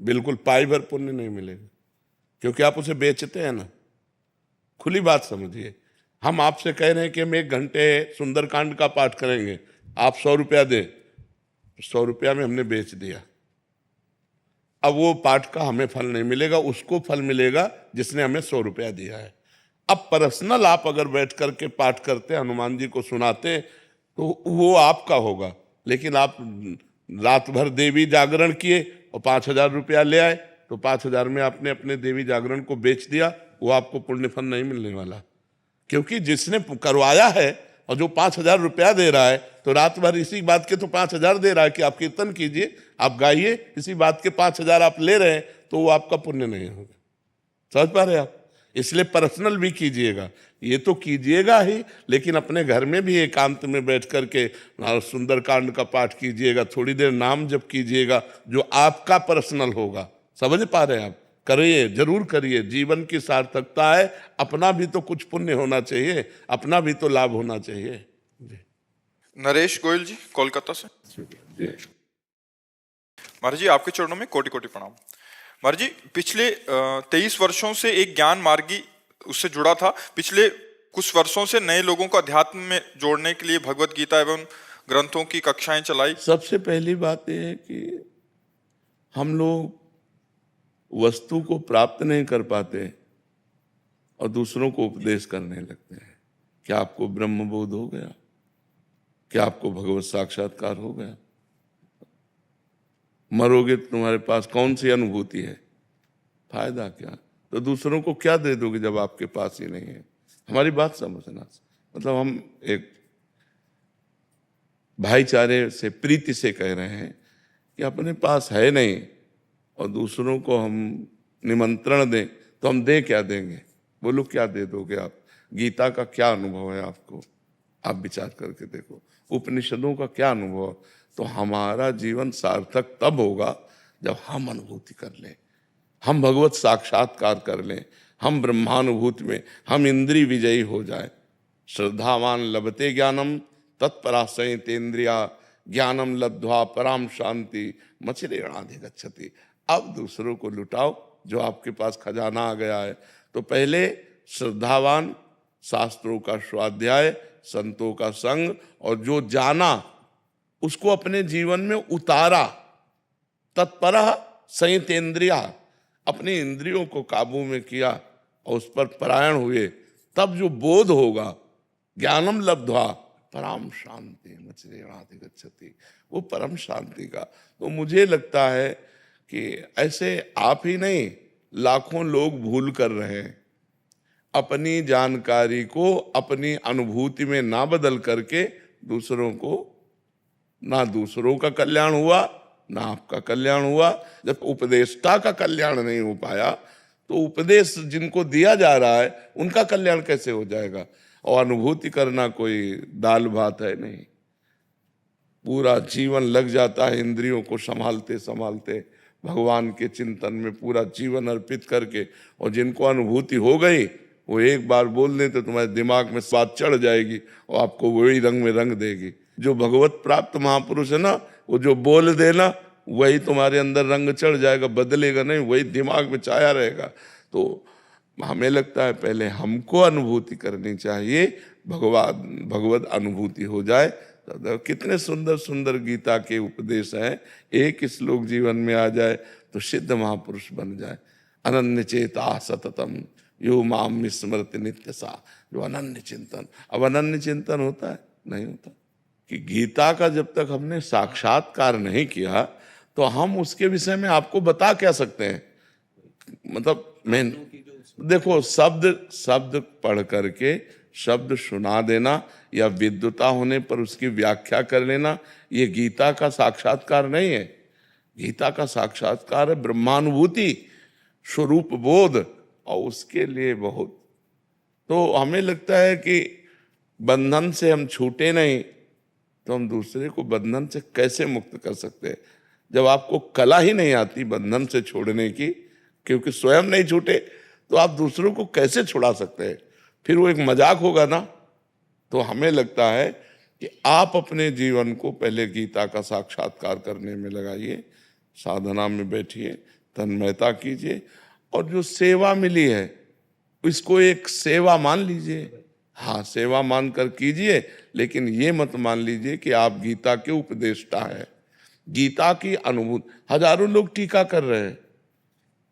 बिल्कुल पाई भर पुण्य नहीं मिलेगा, क्योंकि आप उसे बेचते हैं ना। खुली बात समझिए, हम आपसे कह रहे हैं कि हम 1 घंटे सुंदरकांड का पाठ करेंगे, आप 100 रुपया दे, 100 रुपया में हमने बेच दिया। अब वो पाठ का हमें फल नहीं मिलेगा, उसको फल मिलेगा जिसने हमें 100 रुपया दिया है। अब पर्सनल आप अगर बैठ करके पाठ करते, हनुमान जी को सुनाते, तो वो आपका होगा। लेकिन आप रात भर देवी जागरण किए और 5,000 रुपया ले आए, तो 5,000 में आपने अपने देवी जागरण को बेच दिया, वो आपको पुण्य फल नहीं मिलने वाला। क्योंकि जिसने करवाया है और जो 5,000 रुपया दे रहा है, तो रात भर इसी बात के तो 5,000 दे रहा है कि आप कीर्तन कीजिए, आप गाइए, इसी बात के 5,000 आप ले रहे हैं, तो वो आपका पुण्य नहीं होगा। समझ पा रहे आप? इसलिए पर्सनल भी कीजिएगा, ये तो कीजिएगा ही, लेकिन अपने घर में भी एकांत में बैठ करके सुंदरकांड का पाठ कीजिएगा, थोड़ी देर नाम जप कीजिएगा, जो आपका पर्सनल होगा। समझ पा रहे हैं आप? करिए, जरूर करिए, जीवन की सार्थकता है। अपना भी तो कुछ पुण्य होना चाहिए, अपना भी तो लाभ होना चाहिए। नरेश गोयल जी, कोलकाता से। महाराज जी, आपके चरणों में कोटि कोटि प्रणाम। महाराज जी, पिछले 23 वर्षों से एक ज्ञान मार्गी उससे जुड़ा था। पिछले कुछ वर्षों से नए लोगों को अध्यात्म में जोड़ने के लिए भगवत गीता एवं ग्रंथों की कक्षाएं चलाई। सबसे पहली बात यह है कि हम लोग वस्तु को प्राप्त नहीं कर पाते और दूसरों को उपदेश करने लगते हैं। क्या आपको ब्रह्म बोध हो गया? क्या आपको भगवत साक्षात्कार हो गया? मरोगे तो तुम्हारे पास कौन सी अनुभूति है? फायदा क्या? तो दूसरों को क्या दे दोगे जब आपके पास ही नहीं है? हमारी बात समझना। मतलब हम एक भाईचारे से, प्रीति से कह रहे हैं कि अपने पास है नहीं और दूसरों को हम निमंत्रण दें, तो हम दे क्या देंगे? बोलो, क्या दे दोगे आप? गीता का क्या अनुभव है आपको? आप विचार करके देखो। उपनिषदों का क्या अनुभव? तो हमारा जीवन सार्थक तब होगा जब हम अनुभूति कर लें, हम भगवत साक्षात्कार कर लें, हम ब्रह्मानुभूति में, हम इंद्रिय विजयी हो जाए। श्रद्धावान लभते ज्ञानम तत्परासयतेन्द्रिया ज्ञानम लब्ध्वा पराम शांति मचिरेणाधिगच्छति। अब दूसरों को लुटाओ जो आपके पास खजाना आ गया है। तो पहले श्रद्धावान, शास्त्रों का स्वाध्याय, संतों का संग, और जो जाना उसको अपने जीवन में उतारा। तत्परः संयतेन्द्रिया, अपनी इंद्रियों को काबू में किया और उस पर परायण हुए, तब जो बोध होगा, ज्ञानम लब्ध्वा परम शांति मचिरेणाधिगच्छति, वो परम शांति का। तो मुझे लगता है कि ऐसे आप ही नहीं, लाखों लोग भूल कर रहे हैं। अपनी जानकारी को अपनी अनुभूति में ना बदल करके दूसरों को, ना दूसरों का कल्याण हुआ ना आपका कल्याण हुआ। जब उपदेष्टा का कल्याण नहीं हो पाया, तो उपदेश जिनको दिया जा रहा है उनका कल्याण कैसे हो जाएगा? और अनुभूति करना कोई दाल भात है नहीं। पूरा जीवन लग जाता है इंद्रियों को संभालते संभालते, भगवान के चिंतन में पूरा जीवन अर्पित करके। और जिनको अनुभूति हो गई, वो एक बार बोल दें तो तुम्हारे दिमाग में बात चढ़ जाएगी और आपको वही रंग में रंग देगी। जो भगवत प्राप्त महापुरुष है ना, वो जो बोल देना वही तुम्हारे अंदर रंग चढ़ जाएगा, बदलेगा नहीं, वही दिमाग में छाया रहेगा। तो हमें लगता है पहले हमको अनुभूति करनी चाहिए, भगवत अनुभूति हो जाए। तो कितने सुंदर सुंदर गीता के उपदेश हैं, एक श्लोक जीवन में आ जाए तो सिद्ध महापुरुष बन जाए। अनन्य चेता सततम यो माम स्मृति नित्य सा, जो अनन्य चिंतन। अब अनन्य चिंतन होता है? नहीं होता। कि गीता का जब तक हमने साक्षात्कार नहीं किया, तो हम उसके विषय में आपको बता क्या सकते हैं? मतलब मैं देखो, शब्द पढ़ करके शब्द सुना देना या विद्वता होने पर उसकी व्याख्या कर लेना, ये गीता का साक्षात्कार नहीं है। गीता का साक्षात्कार है ब्रह्मानुभूति, स्वरूप बोध, और उसके लिए बहुत। तो हमें लगता है कि बंधन से हम छूटे नहीं, तो हम दूसरे को बंधन से कैसे मुक्त कर सकते हैं? जब आपको कला ही नहीं आती बंधन से छोड़ने की, क्योंकि स्वयं नहीं छूटे, तो आप दूसरों को कैसे छुड़ा सकते हैं? फिर वो एक मजाक होगा ना। तो हमें लगता है कि आप अपने जीवन को पहले गीता का साक्षात्कार करने में लगाइए, साधना में बैठिए, तन्मयता कीजिए, और जो सेवा मिली है इसको एक सेवा मान लीजिए। हाँ, सेवा मान कर कीजिए, लेकिन ये मत मान लीजिए कि आप गीता के उपदेष्टा है। गीता की अनुभूति, हजारों लोग टीका कर रहे हैं,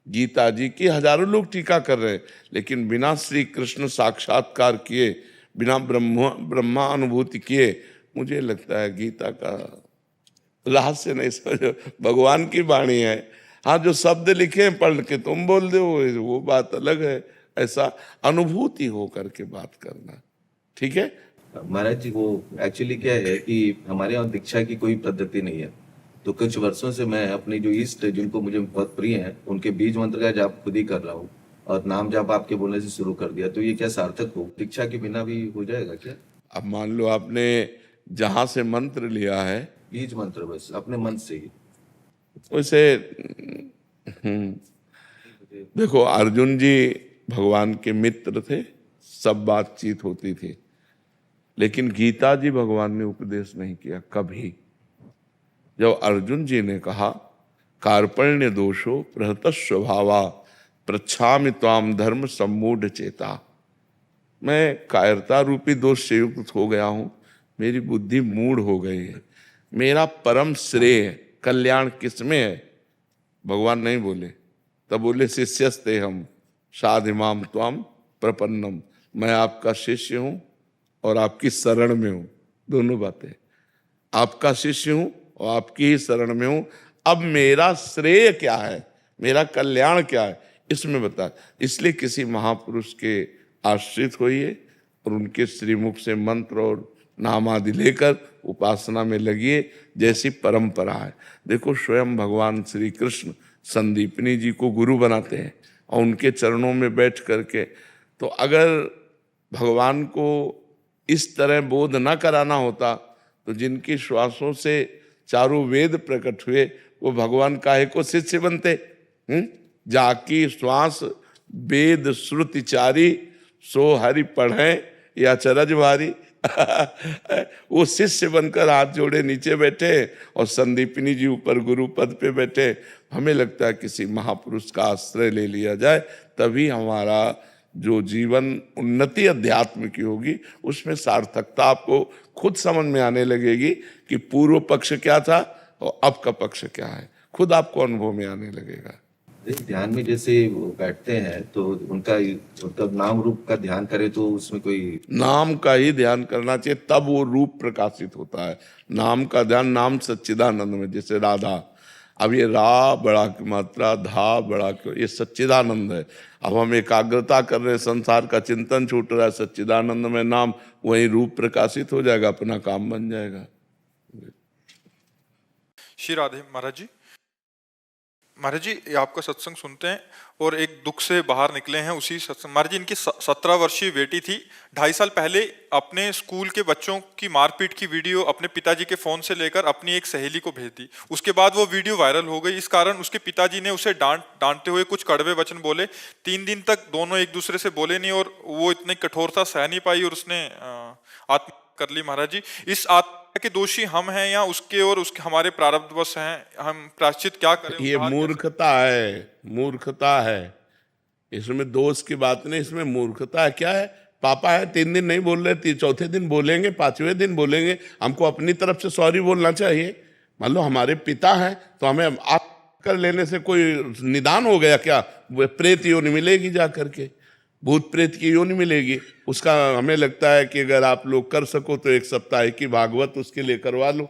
गीता जी की हजारों लोग टीका कर रहे हैं, लेकिन बिना श्री कृष्ण साक्षात्कार किए, बिना ब्रह्मा अनुभूति किए, मुझे लगता है गीता का रहस्य नहीं समझो। भगवान की वाणी है। हाँ, जो शब्द लिखे हैं पढ़ के तुम बोल दो वो बात अलग है। ऐसा अनुभूति हो करके बात करना, ठीक है। महाराज जी, वो एक्चुअली क्या है कि हमारे यहाँ दीक्षा की कोई पद्धति नहीं है, तो कुछ वर्षों से मैं अपने जो इष्ट जिनको मुझे बहुत प्रिय हैं उनके बीज मंत्र का जाप खुद ही कर रहा हूँ, और नाम जाप आपके बोलने से शुरू कर दिया। तो ये क्या सार्थक हो? दीक्षा के बिना भी हो जाएगा क्या? अब मान लो आपने जहां से मंत्र लिया है, बीज मंत्र बस अपने मन से ही। वैसे देखो, अर्जुन जी भगवान के मित्र थे, सब बातचीत होती थी, लेकिन गीता जी भगवान ने उपदेश नहीं किया कभी। जब अर्जुन जी ने कहा कार्पण्य दोषो प्रहत स्वभावा प्रच्छामि त्वाम धर्म सम्मूढ़ चेता, मैं कायरता रूपी दोष से युक्त हो गया हूं, मेरी बुद्धि मूढ़ हो गई है, मेरा परम श्रेय कल्याण किसमें है? भगवान नहीं बोले, तब बोले शिष्यस्ते हम साधिमाम त्वाम प्रपन्नम, मैं आपका शिष्य हूं और आपकी शरण में हूं। दोनों बातें, आपका शिष्य हूं और आपकी ही शरण में हूं। अब मेरा श्रेय क्या है, मेरा कल्याण क्या है, इसमें बता। इसलिए किसी महापुरुष के आश्रित होइए और उनके श्रीमुख से मंत्र और नाम आदि लेकर उपासना में लगिए, जैसी परंपरा है। देखो, स्वयं भगवान श्री कृष्ण संदीपनी जी को गुरु बनाते हैं और उनके चरणों में बैठ करके, तो अगर भगवान को इस तरह बोध न कराना होता तो जिनकी श्वासों से चारों वेद प्रकट हुए वो भगवान काहे को शिष्य बनते? जाकी श्वास वेद श्रुति चारी, सो हरि पढ़े या चरज भारी। वो शिष्य बनकर हाथ जोड़े नीचे बैठे और संदीपनी जी ऊपर गुरु पद पे बैठे। हमें लगता है किसी महापुरुष का आश्रय ले लिया जाए, तभी हमारा जो जीवन उन्नति अध्यात्म की होगी उसमें सार्थकता आपको खुद समझ में आने लगेगी कि पूर्व पक्ष क्या था और अब का पक्ष क्या है, खुद आपको अनुभव में आने लगेगा। ध्यान में जैसे वो बैठते हैं तो उनका मतलब नाम रूप का ध्यान करें तो उसमें कोई नाम का ही ध्यान करना चाहिए, तब वो रूप प्रकाशित होता है। नाम का ध्यान, नाम सच्चिदानंद में, जैसे राधा, अब ये रा बड़ा की मात्रा, धा बड़ा की, ये सच्चिदानंद है। अब हम एकाग्रता कर रहे हैं, संसार का चिंतन छूट रहा है, सच्चिदानंद में नाम, वही रूप प्रकाशित हो जाएगा, अपना काम बन जाएगा। श्री राधे। महाराज जी, महाराज जी, ये आपका सत्संग सुनते हैं और एक दुख से बाहर निकले हैं उसी सत्संग। महाराज जी, इनकी 17 वर्षीय बेटी थी, 2.5 साल पहले अपने स्कूल के बच्चों की मारपीट की वीडियो अपने पिताजी के फोन से लेकर अपनी एक सहेली को भेज दी। उसके बाद वो वीडियो वायरल हो गई। इस कारण उसके पिताजी ने उसे डांटते हुए कुछ कड़वे वचन बोले। 3 दिन तक दोनों एक दूसरे से बोले नहीं और वो इतनी कठोरता सह नहीं पाई और उसने आत्महत्या कर ली। महाराज जी, इस आत्महत्या के दोषी हम हैं या उसके और उसके हमारे प्रारब्धवश हैं? हम प्रायश्चित क्या करें? ये मूर्खता है, मूर्खता है, इसमें दोष की बात नहीं, इसमें मूर्खता है। क्या है, पापा है, 3 दिन नहीं बोल रहे, चौथे दिन बोलेंगे, 5वें दिन बोलेंगे। हमको अपनी तरफ से सॉरी बोलना चाहिए। मान लो हमारे पिता हैं तो हमें आप कर लेने से कोई निदान हो गया क्या? प्रेत योनि मिलेगी जा करके, भूत प्रेत की योनि मिलेगी। उसका हमें लगता है कि अगर आप लोग कर सको तो 1 सप्ताह की भागवत उसके लिए करवा लो,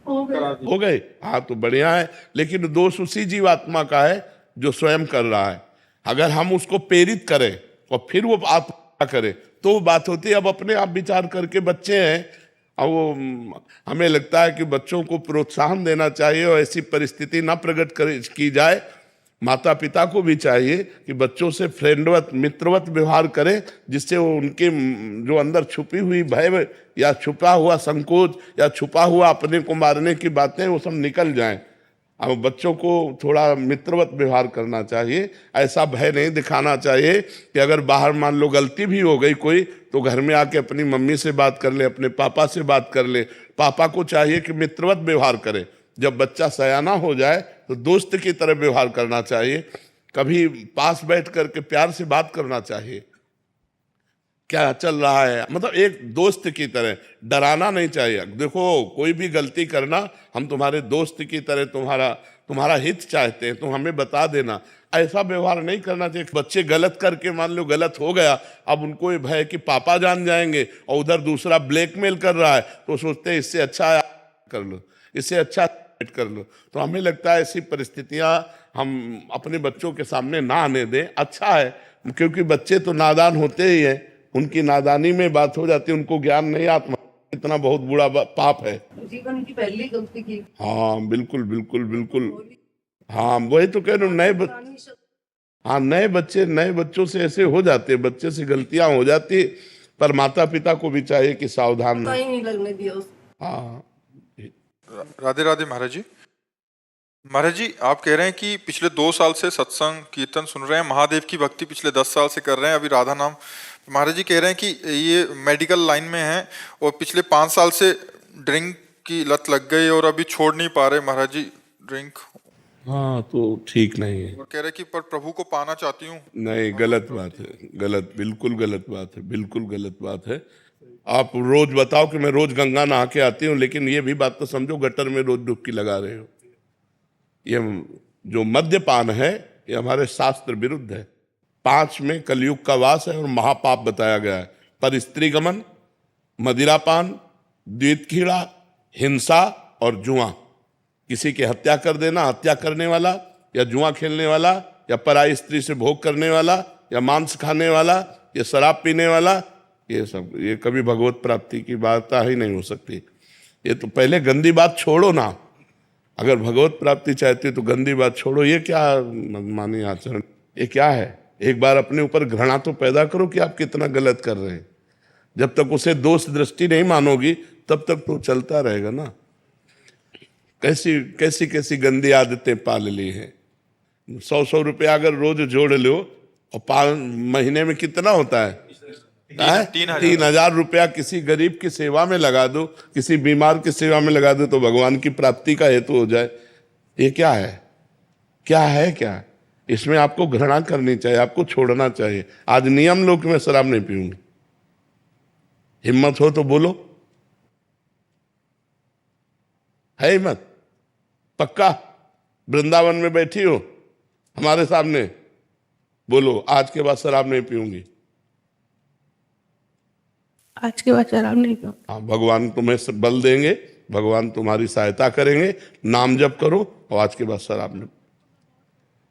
हो गए। हाँ, तो बढ़िया है, लेकिन दोष उसी जीवात्मा का है जो स्वयं कर रहा है। अगर हम उसको प्रेरित करें और फिर वो आत्मा करे तो वो बात होती है। अब अपने आप विचार करके, बच्चे हैं, और वो हमें लगता है कि बच्चों को प्रोत्साहन देना चाहिए और ऐसी परिस्थिति ना प्रकट की जाए। माता पिता को भी चाहिए कि बच्चों से फ्रेंडवत, मित्रवत व्यवहार करें, जिससे वो उनके जो अंदर छुपी हुई भय या छुपा हुआ संकोच या छुपा हुआ अपने को मारने की बातें वो सब निकल जाएं। अब बच्चों को थोड़ा मित्रवत व्यवहार करना चाहिए, ऐसा भय नहीं दिखाना चाहिए कि अगर बाहर मान लो गलती भी हो गई कोई, तो घर में आके अपनी मम्मी से बात कर ले, अपने पापा से बात कर ले। पापा को चाहिए कि मित्रवत व्यवहार करे, जब बच्चा सयाना हो जाए तो दोस्त की तरह व्यवहार करना चाहिए, कभी पास बैठ करके प्यार से बात करना चाहिए, क्या चल रहा है, मतलब एक दोस्त की तरह, डराना नहीं चाहिए। देखो कोई भी गलती करना, हम तुम्हारे दोस्त की तरह तुम्हारा हित चाहते हैं, तुम हमें बता देना, ऐसा व्यवहार नहीं करना चाहिए। बच्चे गलत करके मान लो गलत हो गया, अब उनको ये भय कि पापा जान जाएंगे और उधर दूसरा ब्लैकमेल कर रहा है, तो सोचते हैं इससे अच्छा कर लो, इससे अच्छा कर लो। तो हमें लगता है ऐसी परिस्थितियां हम अपने बच्चों के सामने ना आने दें, अच्छा है, क्योंकि बच्चे तो नादान होते ही हैं, उनकी नादानी में बात हो जाती है, उनको ज्ञान नहीं, आत्मा इतना बहुत बुरा पाप है। जीवन की पहली गलती की। हाँ बिल्कुल बिल्कुल बिल्कुल, हाँ वही तो कह रहा हूँ, नए बच्चों से ऐसे हो जाते, बच्चे से गलतियां हो जाती, पर माता पिता को भी चाहिए कि सावधान पता ही नहीं लगने दिया उसको। हाँ। राधे राधे महाराज जी। महाराज जी, आप कह रहे हैं कि पिछले 2 साल से सत्संग कीर्तन सुन रहे हैं, महादेव की भक्ति पिछले 10 साल से कर रहे हैं, अभी राधा नाम। महाराज जी कह रहे हैं कि ये मेडिकल लाइन में है और पिछले 5 साल से ड्रिंक की लत लग गई और अभी छोड़ नहीं पा रहे महाराज जी ड्रिंक। हाँ तो ठीक नहीं है। और कह रहे कि पर प्रभु को पाना चाहती हूँ। नहीं, गलत बात है, गलत, बिल्कुल गलत बात है, बिल्कुल गलत बात है। आप रोज बताओ कि मैं रोज गंगा नहा के आती हूँ, लेकिन ये भी बात तो समझो गटर में रोज डुबकी लगा रहे हो। ये जो मद्यपान है ये हमारे शास्त्र विरुद्ध है। 5 में कलयुग का वास है और महापाप बताया गया है। पर स्त्री गमन, मदिरापान, द्वितखीड़ा, हिंसा और जुआ, किसी की हत्या कर देना, हत्या करने वाला या जुआ खेलने वाला या पराई स्त्री से भोग करने वाला या मांस खाने वाला या शराब पीने वाला, ये सब, ये कभी भगवत प्राप्ति की बात ही नहीं हो सकती। ये तो पहले गंदी बात छोड़ो ना, अगर भगवत प्राप्ति चाहती हो तो गंदी बात छोड़ो। ये क्या मनमानी आचरण, ये क्या है? एक बार अपने ऊपर घृणा तो पैदा करो कि आप कितना गलत कर रहे हैं। जब तक उसे दोष दृष्टि नहीं मानोगी तब तक तो चलता रहेगा ना। कैसी कैसी कैसी गंदी आदतें पाल ली हैं। 100 रुपया अगर रोज जोड़ लो और महीने में कितना होता है? 3,000 रुपया किसी गरीब की सेवा में लगा दो, किसी बीमार की सेवा में लगा दो तो भगवान की प्राप्ति का हेतु हो जाए। ये क्या है? क्या है क्या? इसमें आपको घृणा करनी चाहिए, आपको छोड़ना चाहिए। आज नियम लो कि मैं शराब नहीं पीऊंगी। हिम्मत हो तो बोलो, है हिम्मत? पक्का? वृंदावन में बैठी हो हमारे सामने, बोलो आज के बाद शराब नहीं पीऊंगी। आज के बाद शराब नहीं पीऊंगी। हाँ, भगवान तुम्हें बल देंगे, भगवान तुम्हारी सहायता करेंगे। नाम जप करो और आज के बाद शराब नहीं।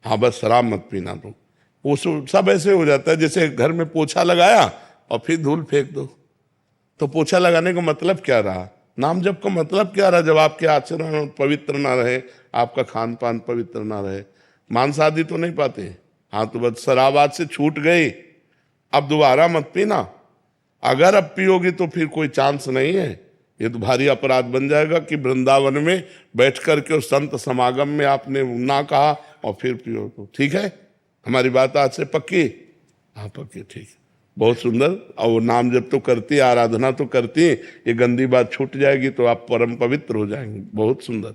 हाँ बस शराब मत पीना तुम। वो सब ऐसे हो जाता है जैसे घर में पोछा लगाया और फिर धूल फेंक दो। तो पोछा लगाने का मतलब क्या रहा? नाम जप का मतलब क्या रहा? जब आपके आचरण पवित्र ना रहे, आपका खान पान पवित्र ना रहे, मांस आदि तो नहीं पाते। हाँ तो बस शराब आज से छूट गई, अब दोबारा मत पीना। अगर अब पियोगी तो फिर कोई चांस नहीं है। ये तो भारी अपराध बन जाएगा कि वृंदावन में बैठ करके उस संत समागम में आपने ना कहा और फिर पियो। तो ठीक है, हमारी बात आज से पक्की? हाँ पक्की, ठीक, बहुत सुंदर। और वो नाम जब तो करती, आराधना तो करती, ये गंदी बात छूट जाएगी तो आप परम पवित्र हो जाएंगे। बहुत सुंदर।